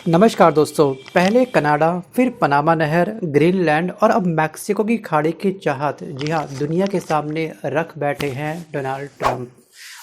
नमस्कार दोस्तों। पहले कनाडा, फिर पनामा नहर, ग्रीनलैंड और अब मैक्सिको की खाड़ी की चाहत, जी हाँ, दुनिया के सामने रख बैठे हैं डोनाल्ड ट्रंप।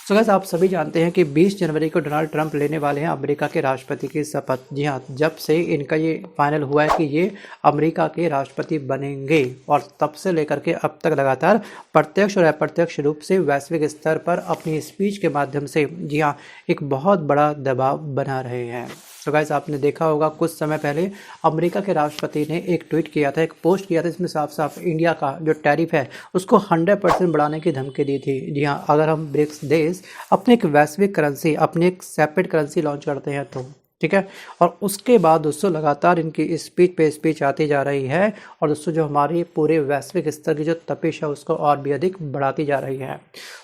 सो गाइस, आप सभी जानते हैं कि 20 जनवरी को डोनाल्ड ट्रंप लेने वाले हैं अमेरिका के राष्ट्रपति की शपथ। जी हाँ, जब से इनका ये फाइनल हुआ है कि ये अमेरिका के राष्ट्रपति बनेंगे और तब से लेकर के अब तक लगातार प्रत्यक्ष और अप्रत्यक्ष रूप से वैश्विक स्तर पर अपनी स्पीच के माध्यम से, जी हाँ, एक बहुत बड़ा दबाव बना रहे हैं। सो गाइस, आपने देखा होगा कुछ समय पहले अमेरिका के राष्ट्रपति ने एक ट्वीट किया था, एक पोस्ट किया था, इसमें साफ साफ इंडिया का जो टैरिफ है उसको 100% बढ़ाने की धमकी दी थी। जी हाँ, अगर हम ब्रिक्स देश अपनी एक वैश्विक करेंसी, अपनी एक सेपरेट करेंसी लॉन्च करते हैं तो ठीक है। और उसके बाद दोस्तों लगातार इनकी स्पीच पे स्पीच आती जा रही है और दोस्तों जो हमारी पूरे वैश्विक स्तर की जो तपिश है उसको और भी अधिक बढ़ाती जा रही है।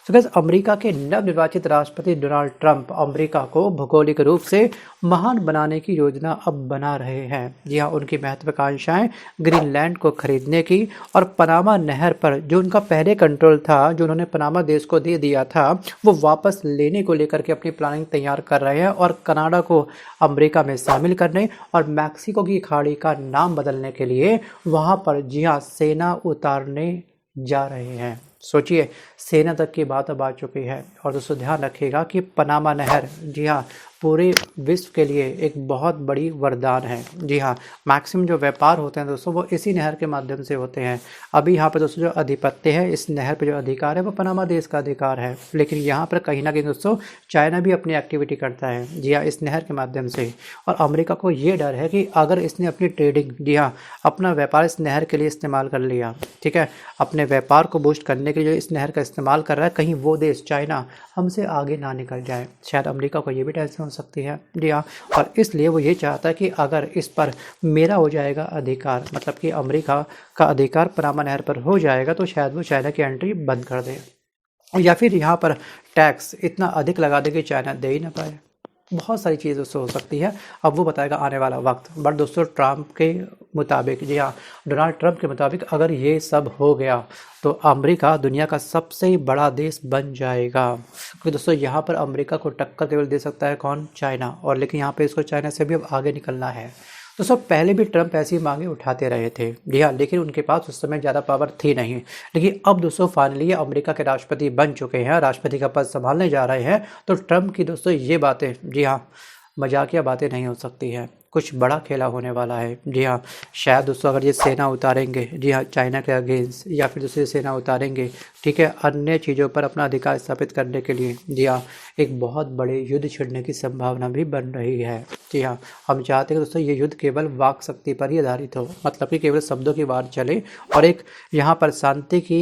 तो गाइस, अमेरिका के नवनिर्वाचित राष्ट्रपति डोनाल्ड ट्रंप अमेरिका को भौगोलिक रूप से महान बनाने की योजना अब बना रहे हैं। जी हाँ, उनकी महत्वाकांक्षाएं ग्रीनलैंड को खरीदने की और पनामा नहर पर जो उनका पहले कंट्रोल था, जो उन्होंने पनामा देश को दे दिया था, वो वापस लेने को लेकर के अपनी प्लानिंग तैयार कर रहे हैं और कनाडा को अमेरिका में शामिल करने और मैक्सिको की खाड़ी का नाम बदलने के लिए वहां पर, जी हाँ, सेना उतारने जा रहे हैं। सोचिए, सेना तक की बात अब आ चुकी है। और दोस्तों ध्यान रखिएगा कि पनामा नहर, जी हाँ, पूरे विश्व के लिए एक बहुत बड़ी वरदान है। जी हाँ, मैक्सिमम जो व्यापार होते हैं दोस्तों वो इसी नहर के माध्यम से होते हैं। अभी यहाँ पर दोस्तों जो आधिपत्य है, इस नहर पर जो अधिकार है वो पनामा देश का अधिकार है, लेकिन यहाँ पर कहीं ना कहीं दोस्तों चाइना भी अपनी एक्टिविटी करता है, जी हाँ, इस नहर के माध्यम से। और अमेरिका को ये डर है कि अगर इसने अपनी ट्रेडिंग, जी हाँ, अपना व्यापार इस नहर के लिए इस्तेमाल कर लिया, ठीक है, अपने व्यापार को बूस्ट करने के लिए इस नहर का इस्तेमाल कर रहा है, कहीं वो देश चाइना हमसे आगे ना निकल जाए। शायद अमेरिका को ये भी टेंशन हो सकती है। जी हाँ, और इसलिए वो ये चाहता है कि अगर इस पर मेरा हो जाएगा अधिकार, मतलब कि अमेरिका का अधिकार पनामा नहर पर हो जाएगा, तो शायद वो चाइना की एंट्री बंद कर दे या फिर यहाँ पर टैक्स इतना अधिक लगा दे कि चाइना दे ही ना पाए। बहुत सारी चीज़ उससे हो सकती है, अब वो बताएगा आने वाला वक्त। बट दोस्तों ट्रंप के मुताबिक, जी हाँ, डोनाल्ड ट्रंप के मुताबिक अगर ये सब हो गया तो अमेरिका दुनिया का सबसे बड़ा देश बन जाएगा। क्योंकि दोस्तों यहाँ पर अमेरिका को टक्कर केवल दे सकता है कौन? चाइना। और लेकिन यहाँ पे इसको चाइना से भी अब आगे निकलना है। दोस्तों पहले भी ट्रंप ऐसी मांगे उठाते रहे थे, जी हाँ, लेकिन उनके पास उस समय ज़्यादा पावर थी नहीं। लेकिन अब दोस्तों फाइनली अमेरिका के राष्ट्रपति बन चुके हैं, राष्ट्रपति का पद संभालने जा रहे हैं, तो ट्रंप की दोस्तों ये बातें, जी हाँ, मजाकिया बातें नहीं हो सकती हैं। कुछ बड़ा खेला होने वाला है। जी हाँ, शायद दोस्तों अगर ये सेना उतारेंगे, जी हाँ, चाइना के अगेंस्ट, या फिर दूसरी सेना उतारेंगे, ठीक है, अन्य चीज़ों पर अपना अधिकार स्थापित करने के लिए, जी हाँ, एक बहुत बड़े युद्ध छिड़ने की संभावना भी बन रही है। जी हाँ, हम चाहते हैं दोस्तों ये युद्ध केवल वाक शक्ति पर ही आधारित हो, मतलब कि केवल शब्दों की वार चले और एक यहाँ पर शांति की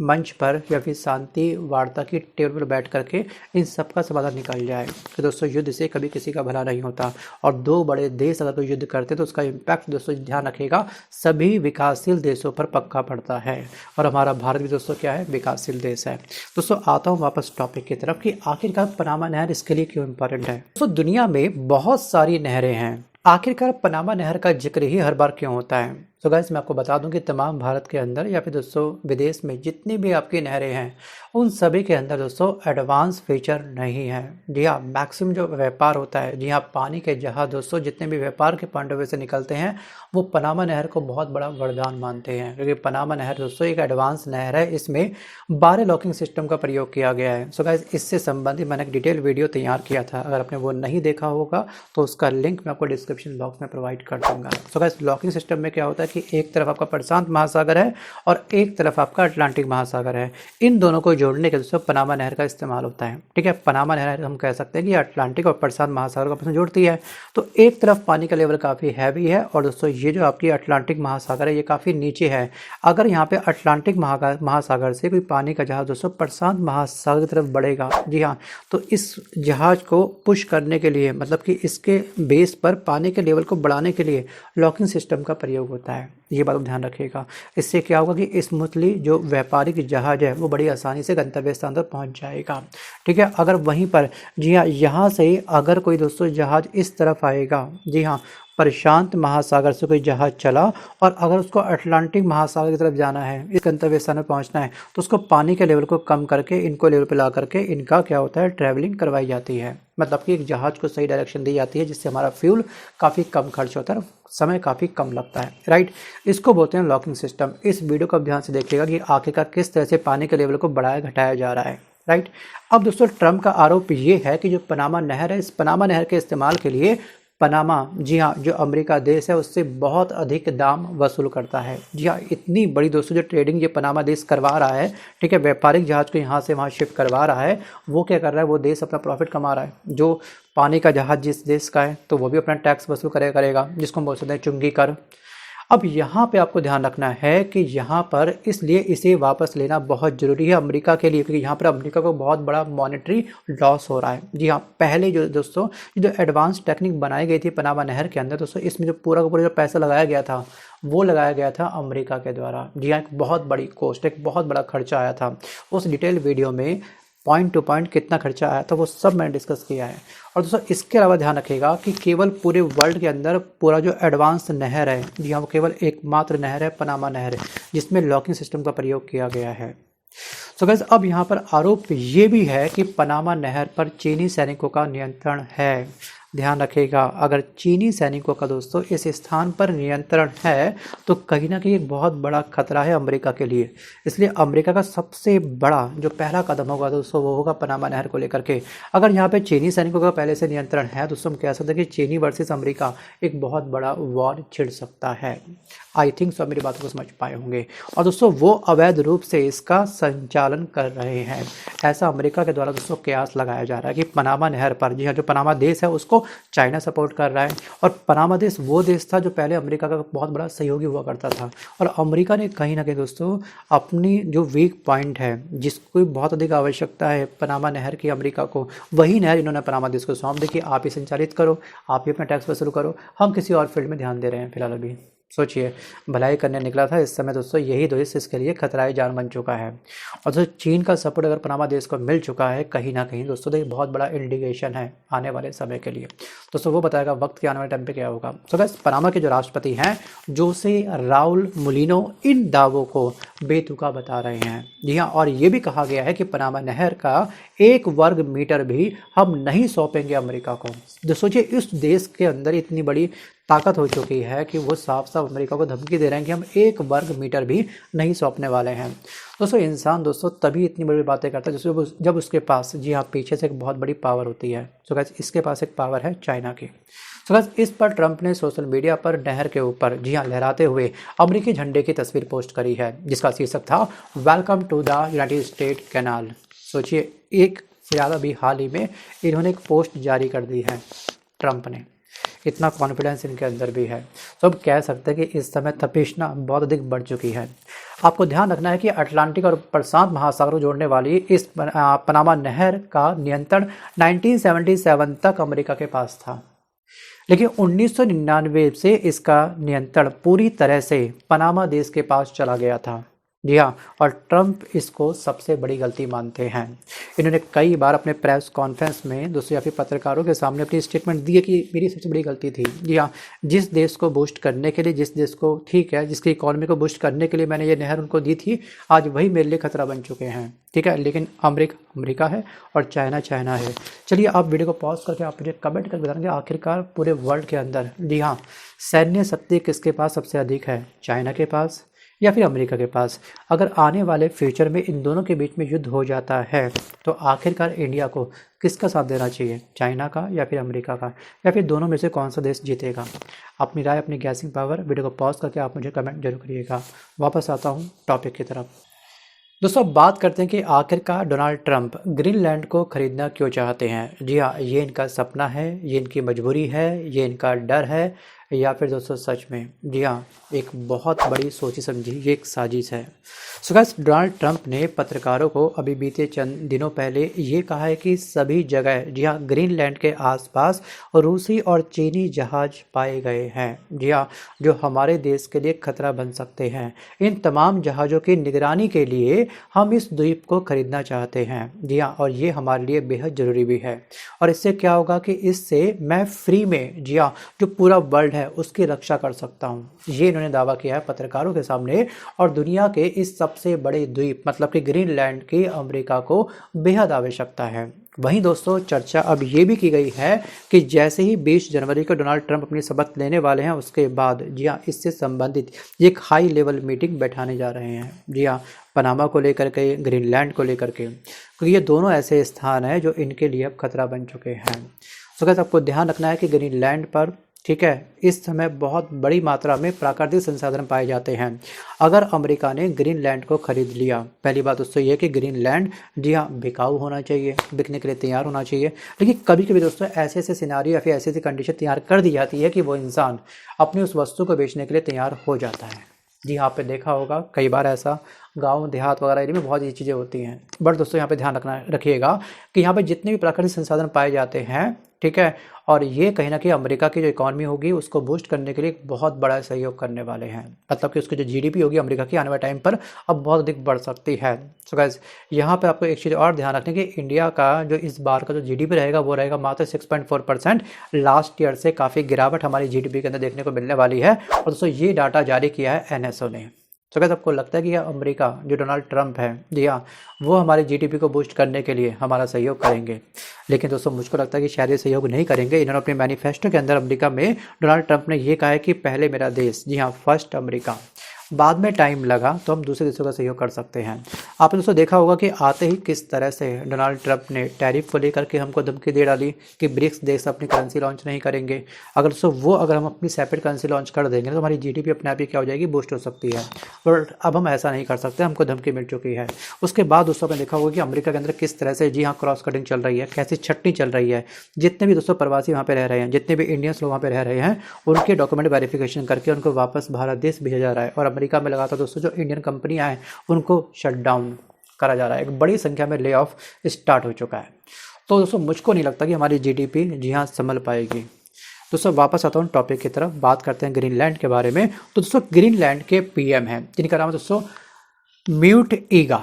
मंच पर या फिर शांति वार्ता की टेबल पर बैठ करके इन सब का समाधान निकल जाए। तो दोस्तों युद्ध से कभी किसी का भला नहीं होता और दो बड़े देश अगर कोई युद्ध करते तो उसका इम्पैक्ट दोस्तों ध्यान रखिएगा सभी विकासशील देशों पर पक्का पड़ता है। और हमारा भारत भी दोस्तों क्या है? विकासशील देश है। दोस्तों आता हूँ वापस टॉपिक की तरफ कि आखिरकार पनामा नहर इसके लिए क्यों इम्पोर्टेंट है। दोस्तों दुनिया में बहुत सारी नहरें हैं, आखिरकार पनामा नहर का जिक्र ही हर बार क्यों होता है? तो गाइस मैं आपको बता दूं कि तमाम भारत के अंदर या फिर दोस्तों विदेश में जितनी भी आपकी नहरें हैं उन सभी के अंदर दोस्तों एडवांस फीचर नहीं है। जी हाँ, मैक्सिमम जो व्यापार होता है, जी हाँ, पानी के जहाज दोस्तों जितने भी व्यापार के पॉइंट ऑफ व्यू से निकलते हैं वो पनामा नहर को बहुत बड़ा वरदान मानते हैं, क्योंकि पनामा नहर दोस्तों एक एडवांस नहर है, इसमें 12 लॉकिंग सिस्टम का प्रयोग किया गया है। सो गाइस इससे संबंधित मैंने एक डिटेल वीडियो तैयार किया था, अगर आपने वो नहीं देखा होगा तो उसका लिंक मैं आपको डिस्क्रिप्शन बॉक्स में प्रोवाइड कर दूंगा। सो गाइस लॉकिंग सिस्टम में क्या होता है कि एक तरफ आपका प्रशांत महासागर है और एक तरफ आपका अटलांटिक महासागर है, इन दोनों को जोड़ने के दोस्तों पनामा नहर का इस्तेमाल होता है। ठीक है, पनामा नहर हम कह सकते हैं कि अटलांटिक और प्रशांत महासागर को आपस में जोड़ती है। तो एक तरफ पानी का लेवल काफ़ी हैवी है और दोस्तों ये जो आपकी अटलांटिक महासागर है ये काफ़ी नीचे है। अगर यहाँ पे अटलांटिक महासागर से कोई पानी का जहाज दोस्तों प्रशांत महासागर की तरफ बढ़ेगा, जी हाँ, तो इस जहाज को पुश करने के लिए, मतलब कि इसके बेस पर पानी के लेवल को बढ़ाने के लिए लॉकिंग सिस्टम का प्रयोग होता है। ये बात ध्यान रखिएगा। इससे क्या होगा कि स्मूथली जो व्यापारिक जहाज है वो बड़ी आसानी से गंतव्य स्थान तक पहुंच जाएगा। ठीक है, अगर वहीं पर जी हाँ यहाँ से अगर कोई दोस्तों जहाज इस तरफ आएगा, जी हाँ प्रशांत महासागर से कोई जहाज चला और अगर उसको अटलांटिक महासागर की तरफ जाना है, इस गंतव्य स्थान पर पहुंचना है, तो उसको पानी के लेवल को कम करके इनको लेवल पे ला करके इनका क्या होता है ट्रैवलिंग करवाई जाती है। मतलब कि एक जहाज को सही डायरेक्शन दी जाती है जिससे हमारा फ्यूल काफ़ी कम खर्च होता है, समय काफ़ी कम लगता है। राइट, इसको बोलते हैं लॉकिंग सिस्टम। इस वीडियो को ध्यान से देखिएगा कि आखिरकार किस तरह से पानी के लेवल को बढ़ाया घटाया जा रहा है। राइट, अब दोस्तों ट्रंप का आरोप ये है कि जो पनामा नहर है, इस पनामा नहर के इस्तेमाल के लिए पनामा, जी हाँ जो अमेरिका देश है उससे बहुत अधिक दाम वसूल करता है। जी हाँ, इतनी बड़ी दोस्तों जो ट्रेडिंग ये पनामा देश करवा रहा है, ठीक है, व्यापारिक जहाज को यहाँ से वहाँ शिफ्ट करवा रहा है, वो क्या कर रहा है, वो देश अपना प्रॉफिट कमा रहा है। जो पानी का जहाज जिस देश का है तो वो भी अपना टैक्स वसूल करेगा, जिसको हम बोल सकते हैं चुंगी कर। अब यहाँ पे आपको ध्यान रखना है कि यहाँ पर इसलिए इसे वापस लेना बहुत ज़रूरी है अमेरिका के लिए, क्योंकि यहाँ पर अमेरिका को बहुत बड़ा मॉनेटरी लॉस हो रहा है। जी हाँ, पहले जो दोस्तों जो एडवांस टेक्निक बनाई गई थी पनामा नहर के अंदर दोस्तों, इसमें जो पूरा का पूरा जो पैसा लगाया गया था वो लगाया गया था अमेरिका के द्वारा। जी हाँ, एक बहुत बड़ी कॉस्ट, एक बहुत बड़ा खर्चा आया था। उस डिटेल वीडियो में पॉइंट टू पॉइंट कितना खर्चा आया था वो सब मैंने डिस्कस किया है। और दोस्तों इसके अलावा ध्यान रखिएगा कि केवल पूरे वर्ल्ड के अंदर पूरा जो एडवांस नहर है, जी हाँ वो केवल एकमात्र नहर है पनामा नहर है जिसमें लॉकिंग सिस्टम का प्रयोग किया गया है। सो गाइस अब यहाँ पर आरोप ये भी है कि पनामा नहर पर चीनी सैनिकों का नियंत्रण है। ध्यान रखिएगा, अगर चीनी सैनिकों का दोस्तों इस स्थान पर नियंत्रण है तो कहीं ना कहीं एक बहुत बड़ा खतरा है अमेरिका के लिए। इसलिए अमेरिका का सबसे बड़ा जो पहला कदम होगा दोस्तों वो होगा पनामा नहर को लेकर के। अगर यहाँ पे चीनी सैनिकों का पहले से नियंत्रण है दोस्तों, हम कह सकते हैं कि चीनी वर्सेस अमेरिका एक बहुत बड़ा वॉर छिड़ सकता है। आई थिंक सो मेरी बातों को समझ पाए होंगे। और दोस्तों वो अवैध रूप से इसका संचालन कर रहे हैं, ऐसा अमेरिका के द्वारा दोस्तों कयास लगाया जा रहा है कि पनामा नहर पर, जी हाँ जो पनामा देश है उसको चाइना सपोर्ट कर रहा है। और पनामा देश वो देश था जो पहले अमेरिका का बहुत बड़ा सहयोगी हुआ करता था। और अमेरिका ने कहीं ना कहीं दोस्तों अपनी जो वीक पॉइंट है, जिसको बहुत अधिक आवश्यकता है पनामा नहर की अमेरिका को, वही नहर इन्होंने पनामा देश को सौंप दी कि आप ही संचालित करो, आप ही अपना टैक्स वसूल करो, हम किसी और फील्ड में ध्यान दे रहे हैं फिलहाल। अभी सोचिए, भलाई करने निकला था, इस समय दोस्तों यही देश इसके लिए खतराए जान बन चुका है। और दोस्तों चीन का सपोर्ट अगर पनामा देश को मिल चुका है कहीं ना कहीं दोस्तों, तो एक बहुत बड़ा इंडिकेशन है आने वाले समय के लिए। दोस्तों वो बताएगा वक्त के आने वाले टाइम पे क्या होगा। तो बस पनामा के जो राष्ट्रपति हैं जोसे राउल मुलिनो इन दावों को बेतुका बता रहे हैं। जी हाँ, और ये भी कहा गया है कि पनामा नहर का 1 वर्ग मीटर भी हम नहीं सौंपेंगे अमेरिका को। तो सोचिए इस देश के अंदर इतनी बड़ी ताकत हो चुकी है कि वो साफ साफ अमेरिका को धमकी दे रहे हैं कि हम 1 वर्ग मीटर भी नहीं सौंपने वाले हैं। दोस्तों इंसान दोस्तों तभी इतनी बड़ी बातें करता है जब उसके पास, जी हाँ पीछे से एक बहुत बड़ी पावर होती है। सो गाइस इसके पास एक पावर है चाइना की। सो गाइस इस पर ट्रंप ने सोशल मीडिया पर नहर के ऊपर, जी हाँ लहराते हुए अमेरिकी झंडे की तस्वीर पोस्ट करी है जिसका शीर्षक था welcome to the United State canal. सोचिए एक से ज़्यादा भी हाल ही में इन्होंने एक पोस्ट जारी कर दी है ट्रंप ने, इतना कॉन्फिडेंस इनके अंदर भी है। तो अब कह सकते हैं कि इस समय तपिशना बहुत अधिक बढ़ चुकी है। आपको ध्यान रखना है कि अटलांटिक और प्रशांत महासागर को जोड़ने वाली इस पनामा नहर का नियंत्रण 1977 तक अमेरिका के पास था, लेकिन 1999 से इसका नियंत्रण पूरी तरह से पनामा देश के पास चला गया था। जी हाँ, और ट्रंप इसको सबसे बड़ी गलती मानते हैं। इन्होंने कई बार अपने प्रेस कॉन्फ्रेंस में दोस्तों या फिर पत्रकारों के सामने अपनी स्टेटमेंट दी है कि मेरी सबसे बड़ी गलती थी। जी हाँ, जिस देश को बूस्ट करने के लिए, जिस देश को ठीक है जिसकी इकॉनमी को बूस्ट करने के लिए मैंने ये नहर उनको दी थी, आज वही मेरे लिए खतरा बन चुके हैं। ठीक है, लेकिन अमेरिका है और चाइना है। चलिए आप वीडियो को पॉज करके आप मुझे कमेंट करके बताएंगे आखिरकार पूरे वर्ल्ड के अंदर, जी हाँ सैन्य शक्ति किसके पास सबसे अधिक है, चाइना के पास या फिर अमेरिका के पास। अगर आने वाले फ्यूचर में इन दोनों के बीच में युद्ध हो जाता है तो आखिरकार इंडिया को किसका साथ देना चाहिए, चाइना का या फिर अमेरिका का, या फिर दोनों में से कौन सा देश जीतेगा। अपनी राय, अपनी गैसिंग पावर, वीडियो को पॉज करके आप मुझे कमेंट जरूर करिएगा। वापस आता हूँ टॉपिक की तरफ। दोस्तों बात करते हैं कि आखिरकार डोनाल्ड ट्रंप ग्रीनलैंड को खरीदना क्यों चाहते हैं। जी हाँ, ये इनका सपना है, ये इनकी मजबूरी है, ये इनका डर है, या फिर दोस्तों सच में? जी हाँ, एक बहुत बड़ी सोची समझी ये एक साजिश है। सो गाइस, डोनाल्ड ट्रंप ने पत्रकारों को अभी बीते चंद दिनों पहले ये कहा है कि सभी जगह, जी हाँ, ग्रीनलैंड के आसपास रूसी और चीनी जहाज पाए गए हैं, जी हाँ, जो हमारे देश के लिए खतरा बन सकते हैं। इन तमाम जहाज़ों की निगरानी के लिए हम इस द्वीप को खरीदना चाहते हैं, जी हाँ, और ये हमारे लिए बेहद ज़रूरी भी है। और इससे क्या होगा कि इससे मैं फ्री में, जी हाँ, जो पूरा वर्ल्ड है उसकी रक्षा कर सकता हूँ। ये इन्होंने दावा किया है पत्रकारों के सामने। और दुनिया के इस सबसे बड़े द्वीप मतलब कि ग्रीनलैंड की अमेरिका को बेहद आवश्यकता है। वहीं दोस्तों चर्चा अब ये भी की गई है कि जैसे ही 20 जनवरी को डोनाल्ड ट्रंप अपनी शपथ लेने वाले हैं, उसके बाद, जी हाँ, इससे संबंधित एक हाई लेवल मीटिंग बैठाने जा रहे हैं, जी हाँ, पनामा को लेकर के, ग्रीनलैंड को लेकर के, क्योंकि ये दोनों ऐसे स्थान हैं जो इनके लिए अब खतरा बन चुके हैं। तो गाइस, आपको ध्यान रखना है कि ग्रीनलैंड पर, ठीक है, इस समय बहुत बड़ी मात्रा में प्राकृतिक संसाधन पाए जाते हैं। अगर अमेरिका ने ग्रीनलैंड को खरीद लिया, पहली बात दोस्तों ये कि ग्रीनलैंड, जी हाँ, बिकाऊ होना चाहिए, बिकने के लिए तैयार होना चाहिए। लेकिन कभी कभी दोस्तों ऐसे ऐसे सिनारियो या फिर ऐसी ऐसी कंडीशन तैयार कर दी जाती है कि वो इंसान अपनी उस वस्तु को बेचने के लिए तैयार हो जाता है। जी हाँ, आपने देखा होगा कई बार ऐसा गांव देहात वगैरह एरिया में बहुत ये चीज़ें होती हैं। बट दोस्तों यहाँ पे ध्यान रखिएगा कि यहाँ पे जितने भी प्राकृतिक संसाधन पाए जाते हैं, ठीक है, और ये कहीं ना कहीं अमेरिका की जो इकॉनमी होगी उसको बूस्ट करने के लिए एक बहुत बड़ा सहयोग करने वाले हैं। मतलब कि उसकी जो जीडीपी होगी अमेरिका की आने वाले टाइम पर अब बहुत अधिक बढ़ सकती है। सो गाइस, यहाँ पे आपको एक चीज़ और ध्यान रखने की, इंडिया का जो इस बार का जो जीडीपी रहेगा वो रहेगा मात्र 6.4%। लास्ट ईयर से काफ़ी गिरावट हमारी जीडीपी के अंदर देखने को मिलने वाली है। और दोस्तों ये डाटा जारी किया है एनएसओ ने। तो क्या आपको लगता है कि यह अमेरिका जो डोनाल्ड ट्रंप है, जी हाँ, वो हमारे जीडीपी को बूस्ट करने के लिए हमारा सहयोग करेंगे? लेकिन दोस्तों मुझको लगता है कि शायद ये सहयोग नहीं करेंगे। इन्होंने अपने मैनिफेस्टो के अंदर अमेरिका में डोनाल्ड ट्रंप ने ये कहा है कि पहले मेरा देश, जी हाँ, फर्स्ट अमेरिका, बाद में टाइम लगा तो हम दूसरे देशों का सहयोग कर सकते हैं। आपने दोस्तों देखा होगा कि आते ही किस तरह से डोनाल्ड ट्रंप ने टैरिफ को लेकर के हमको धमकी दे डाली कि ब्रिक्स देश अपनी करेंसी लॉन्च नहीं करेंगे। अगर हम अपनी सेपरेट करेंसी लॉन्च कर देंगे तो हमारी जीडीपी अपने आप ही क्या हो जाएगी, बूस्ट हो सकती है। और अब हम ऐसा नहीं कर सकते, हमको धमकी मिल चुकी है। उसके बाद दोस्तों आपने देखा होगा कि अमेरिका के अंदर किस तरह से, जी हाँ, क्रॉस कटिंग चल रही है, कैसी छटनी चल रही है। जितने भी दोस्तों प्रवासी वहाँ पे रह रहे हैं, जितने भी इंडियंस लोग वहाँ पे रह रहे हैं, उनके डॉक्यूमेंट वेरिफिकेशन करके उनको वापस भारत देश भेजा जा रहा है। और अमेरिका में लगातार दोस्तों जो इंडियन कंपनियां हैं उनको शट डाउन करा जा रहा है। एक बड़ी संख्या में ले ऑफ स्टार्ट हो चुका है। तो दोस्तों मुझको नहीं लगता कि हमारी जीडीपी, जी हाँ, संभल पाएगी। दोस्तों वापस आता हूँ टॉपिक की तरफ, बात करते हैं ग्रीनलैंड के बारे में। तो दोस्तों ग्रीनलैंड के पीएम हैं जिनका नाम है दोस्तों म्यूट ईगा।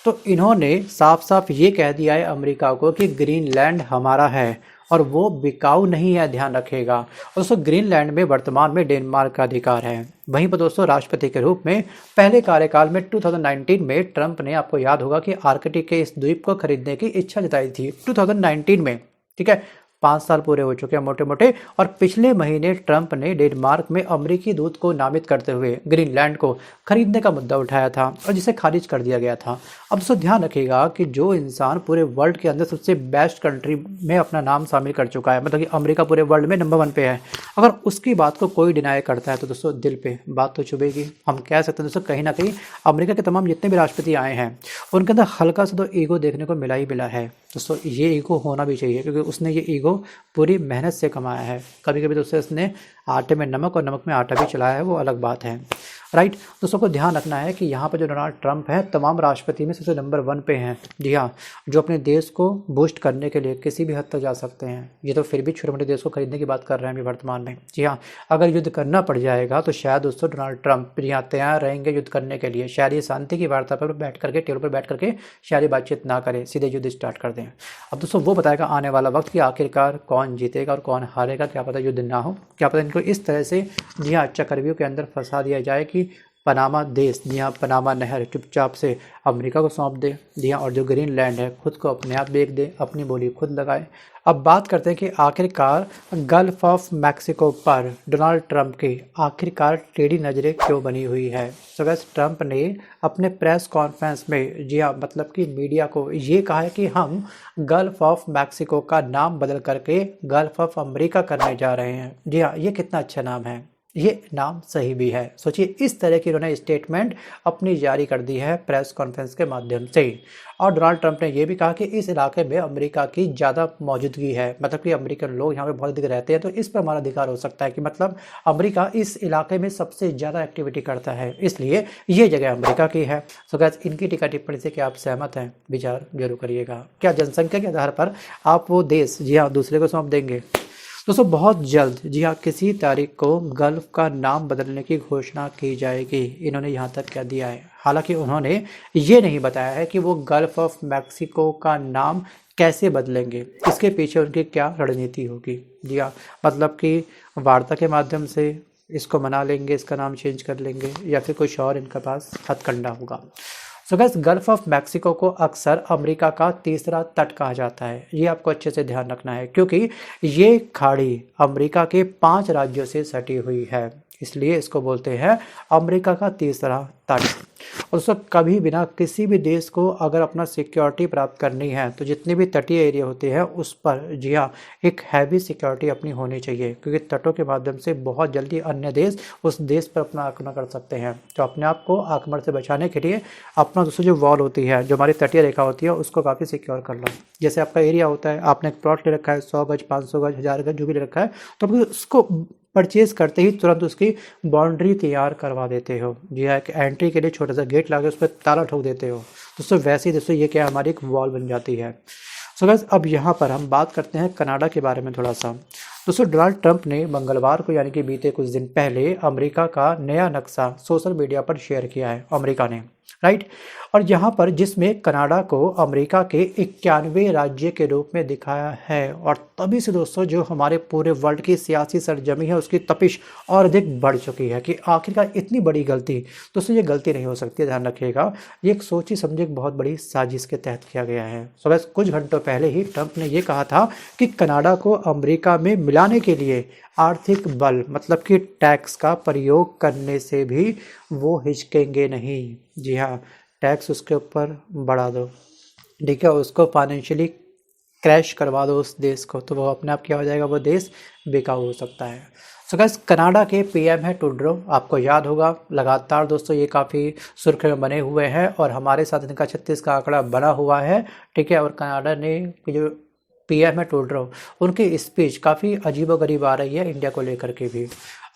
तो इन्होंने साफ साफ ये कह दिया है अमेरिका को कि ग्रीनलैंड हमारा है और वो बिकाऊ नहीं है, ध्यान रखेगा। और दोस्तों ग्रीनलैंड में वर्तमान में डेनमार्क का अधिकार है। वहीं पर दोस्तों राष्ट्रपति के रूप में पहले कार्यकाल में 2019 में ट्रंप ने, आपको याद होगा कि आर्कटिक के इस द्वीप को खरीदने की इच्छा जताई थी 2019 में, ठीक है। 5 साल पूरे हो चुके हैं मोटे मोटे। और पिछले महीने ट्रंप ने डेनमार्क में अमेरिकी दूत को नामित करते हुए ग्रीनलैंड को खरीदने का मुद्दा उठाया था और जिसे खारिज कर दिया गया था। अब दोस्तों ध्यान रखिएगा कि जो इंसान पूरे वर्ल्ड के अंदर सबसे बेस्ट कंट्री में अपना नाम शामिल कर चुका है, मतलब कि अमेरिका पूरे वर्ल्ड में नंबर 1 पे है, अगर उसकी बात को कोई डिनाई करता है तो दोस्तों दिल पे बात तो चुभेगी। हम कह सकते हैं दोस्तों कहीं ना कहीं अमेरिका के तमाम जितने भी राष्ट्रपति आए हैं उनके अंदर हल्का सा तो ईगो देखने को मिला ही मिला है। दोस्तों ये ईगो होना भी चाहिए क्योंकि उसने ये ईगो पूरी मेहनत से कमाया है। कभी कभी दोस्तों उसने आटे में नमक और नमक में आटा भी चलाया है, वो अलग बात है, राइट। दोस्तों को ध्यान रखना है कि यहाँ पर जो डोनाल्ड ट्रंप है तमाम राष्ट्रपति में सबसे नंबर 1 पे हैं, जी हाँ, जो अपने देश को बूस्ट करने के लिए किसी भी हद तक जा सकते हैं। ये तो फिर भी छोटे मोटे देश को खरीदने की बात कर रहे हैं अभी वर्तमान में, जी हाँ। अगर युद्ध करना पड़ जाएगा तो शायद दोस्तों डोनाल्ड ट्रंप यहाँ तैयार रहेंगे युद्ध करने के लिए। शायद ये शांति की वार्ता पर बैठ करके, टेबल पर बैठ करके शायद ये बातचीत ना करें, सीधे युद्ध स्टार्ट कर दें। अब दोस्तों वो बताएगा आने वाला वक्त कि आखिरकार कौन जीतेगा और कौन हारेगा। क्या पता युद्ध ना हो, क्या पता इनको इस तरह से, जी हाँ, चक्रव्यूह के अंदर फंसा दिया जाए कि पनामा देश, जी हाँ, पनामा नहर चुपचाप से अमेरिका को सौंप दे, जी हाँ, और जो ग्रीनलैंड है खुद को अपने आप बेच दे, अपनी बोली खुद लगाए। अब बात करते हैं कि आखिरकार गल्फ ऑफ मैक्सिको पर डोनाल्ड ट्रंप की आखिरकार टेढ़ी नज़रें क्यों बनी हुई है। सो गाइस, ट्रंप ने अपने प्रेस कॉन्फ्रेंस में, जी हाँ, मतलब कि मीडिया को ये कहा है कि हम गल्फ ऑफ मैक्सिको का नाम बदल करके गल्फ ऑफ अमेरिका करने जा रहे हैं। जी हाँ, ये कितना अच्छा नाम है, ये नाम सही भी है। सोचिए, इस तरह की उन्होंने स्टेटमेंट अपनी जारी कर दी है प्रेस कॉन्फ्रेंस के माध्यम से। और डोनाल्ड ट्रंप ने यह भी कहा कि इस इलाके में अमेरिका की ज़्यादा मौजूदगी है, मतलब कि अमेरिकन लोग यहाँ पे बहुत अधिक रहते हैं, तो इस पर हमारा अधिकार हो सकता है कि मतलब अमेरिका इस इलाके में सबसे ज़्यादा एक्टिविटी करता है, इसलिए ये जगह अमेरिका की है। सो गाइस, इनकी टीका टिप्पणी से क्या आप सहमत हैं? विचार जरूर करिएगा। क्या जनसंख्या के आधार पर आप वो देश जी हाँ दूसरे को सौंप देंगे? दोस्तों बहुत जल्द जी हाँ किसी तारीख को गल्फ का नाम बदलने की घोषणा की जाएगी, इन्होंने यहाँ तक कह दिया है। हालांकि उन्होंने ये नहीं बताया है कि वो गल्फ ऑफ मैक्सिको का नाम कैसे बदलेंगे, इसके पीछे उनकी क्या रणनीति होगी। जी हाँ, मतलब कि वार्ता के माध्यम से इसको मना लेंगे, इसका नाम चेंज कर लेंगे, या फिर कुछ और इनके पास हथकंडा होगा। सो गैस, गल्फ ऑफ मैक्सिको को अक्सर अमेरिका का तीसरा तट कहा जाता है। ये आपको अच्छे से ध्यान रखना है, क्योंकि ये खाड़ी अमेरिका के 5 राज्यों से सटी हुई है, इसलिए इसको बोलते हैं अमेरिका का तीसरा तट। और दोस्तों, कभी बिना किसी भी देश को अगर अपना सिक्योरिटी प्राप्त करनी है तो जितने भी तटीय एरिया होते हैं उस पर जी हाँ एक हैवी सिक्योरिटी अपनी होनी चाहिए, क्योंकि तटों के माध्यम से बहुत जल्दी अन्य देश उस देश पर अपना आक्रमण कर सकते हैं। तो अपने आप को आक्रमण से बचाने के लिए अपना दोस्तों जो वॉल होती है, जो हमारी तटीय रेखा होती है, उसको काफ़ी सिक्योर कर लो। जैसे आपका एरिया होता है, आपने एक प्लॉट ले रखा है 100 गज, 500 गज, 1000 गज, जो भी ले रखा है, तो आप उसको परचेज करते ही तुरंत उसकी बाउंड्री तैयार करवा देते हो। जी हाँ, एक एंट्री के लिए छोटा सा गेट लगा के उस पर ताला ठोक देते हो। दोस्तों वैसे ही दोस्तों ये क्या हमारी एक वॉल बन जाती है। सो गाइस, अब यहाँ पर हम बात करते हैं कनाडा के बारे में थोड़ा सा। दोस्तों डोनाल्ड ट्रंप ने मंगलवार को यानी कि बीते कुछ दिन पहले अमेरिका का नया नक्शा सोशल मीडिया पर शेयर किया है, अमेरिका ने, राइट। और यहाँ पर जिसमें कनाडा को अमेरिका के 91वें राज्य के रूप में दिखाया है। और तभी से दोस्तों जो हमारे पूरे वर्ल्ड की सियासी सरजमी है उसकी तपिश और अधिक बढ़ चुकी है कि आखिरकार इतनी बड़ी गलती, दोस्तों ये गलती नहीं हो सकती, ध्यान रखिएगा। ये एक सोची समझी एक बहुत बड़ी साजिश के तहत किया गया है। सो बस कुछ घंटों पहले ही ट्रंप ने ये कहा था कि कनाडा को अमेरिका में मिलाने के लिए आर्थिक बल मतलब कि टैक्स का प्रयोग करने से भी वो हिचकेंगे नहीं। जी हाँ, टैक्स उसके ऊपर बढ़ा दो, ठीक है, उसको फाइनेंशियली क्रैश करवा दो उस देश को, तो वो अपने आप क्या हो जाएगा, वो देश बेकाबू हो सकता है। सो गाइस, कनाडा के पीएम है ट्रूडो, आपको याद होगा लगातार दोस्तों ये काफ़ी सुर्खियों में बने हुए हैं और हमारे साथ इनका 36 का आंकड़ा बना हुआ है, ठीक है। और कनाडा ने जो पीएम है ट्रूडो, उनकी स्पीच काफ़ी अजीबोगरीब आ रही है इंडिया को लेकर के भी।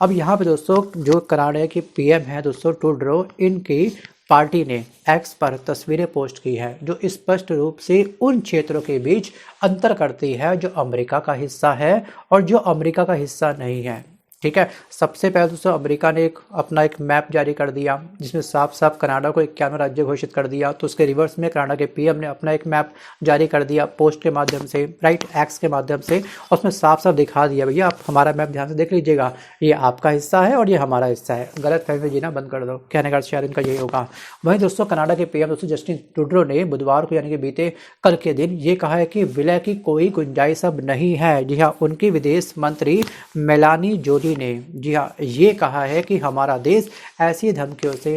अब यहाँ पे दोस्तों जो कनाडा के पीएम है दोस्तों ट्रूडो, इनकी पार्टी ने एक्स पर तस्वीरें पोस्ट की है जो स्पष्ट रूप से उन क्षेत्रों के बीच अंतर करती है जो अमेरिका का हिस्सा है और जो अमेरिका का हिस्सा नहीं है, ठीक है। सबसे पहले दोस्तों अमेरिका ने अपना एक मैप जारी कर दिया जिसमें साफ साफ कनाडा को 91 राज्य घोषित कर दिया। तो उसके रिवर्स में कनाडा के पीएम ने अपना एक मैप जारी कर दिया पोस्ट के माध्यम से, राइट, एक्स के माध्यम से। उसमें साफ साफ दिखा दिया भैया आप हमारा मैप ध्यान से देख लीजिएगा, ये आपका हिस्सा है और ये हमारा हिस्सा है, गलत फहमी जीना बंद कर दो, कहने का शायद इनका यही होगा। वहीं दोस्तों कनाडा के पीएम दोस्तों जस्टिन ट्रूडो ने बुधवार को यानी कि बीते कल के दिन ये कहा है कि विलय की कोई गुंजाइश अब नहीं है। जी हाँ, उनकी विदेश मंत्री मेलानी जोली ने जी हाँ ये कहा है कि हमारा देश ऐसी धमकियों से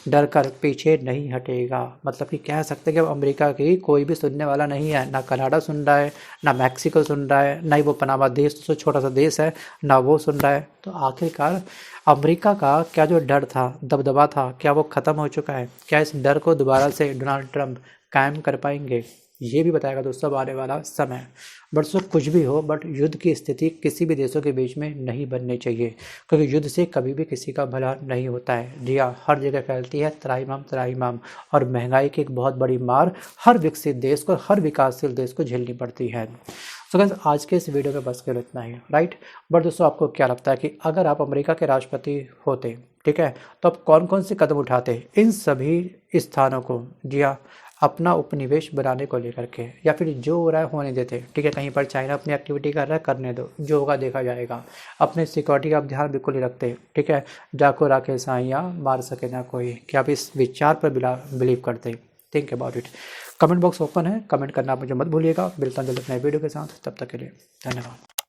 डरकर पीछे नहीं हटेगा। मतलब कि कह सकते हैं कि अब अमेरिका की कोई भी सुनने वाला नहीं है, ना कनाडा सुन रहा है, ना मैक्सिको सुन रहा है, ना ही वो पनामा देश तो छोटा सा देश है ना वो सुन रहा है। तो आखिरकार अमेरिका का क्या जो डर था, दबदबा था, क्या वो ख़त्म हो चुका है? क्या इस डर को दोबारा से डोनाल्ड ट्रंप कायम कर पाएंगे? ये भी बताएगा दोस्तों आने वाला समय। बट दोस्तों कुछ भी हो, बट युद्ध की स्थिति किसी भी देशों के बीच में नहीं बननी चाहिए, क्योंकि युद्ध से कभी भी किसी का भला नहीं होता है। जी हाँ, हर जगह फैलती है त्राहिमाम और महंगाई की एक बहुत बड़ी मार हर विकसित देश को, हर विकासशील देश को झेलनी पड़ती है। तो गाइस आज के इस वीडियो में बस केवल इतना ही, राइट। बट दोस्तों आपको क्या लगता है कि अगर आप अमेरिका के राष्ट्रपति होते, ठीक है, तो आप कौन कौन से कदम उठाते इन सभी स्थानों को, जी हाँ, अपना उपनिवेश बनाने को लेकर के, या फिर जो हो रहा है होने देते, ठीक है। कहीं पर चाइना अपनी एक्टिविटी कर रहा है, करने दो, जो होगा देखा जाएगा। अपने सिक्योरिटी का आप ध्यान बिल्कुल नहीं रखते, ठीक है। जाको राखे साइयाँ मार सके ना कोई, क्या आप इस विचार पर बिलीव करते? Think about it. Comment box open है, कमेंट करना मुझे मत भूलिएगा। मिलता हूं जल्द नए वीडियो के साथ, तब तक के लिए धन्यवाद।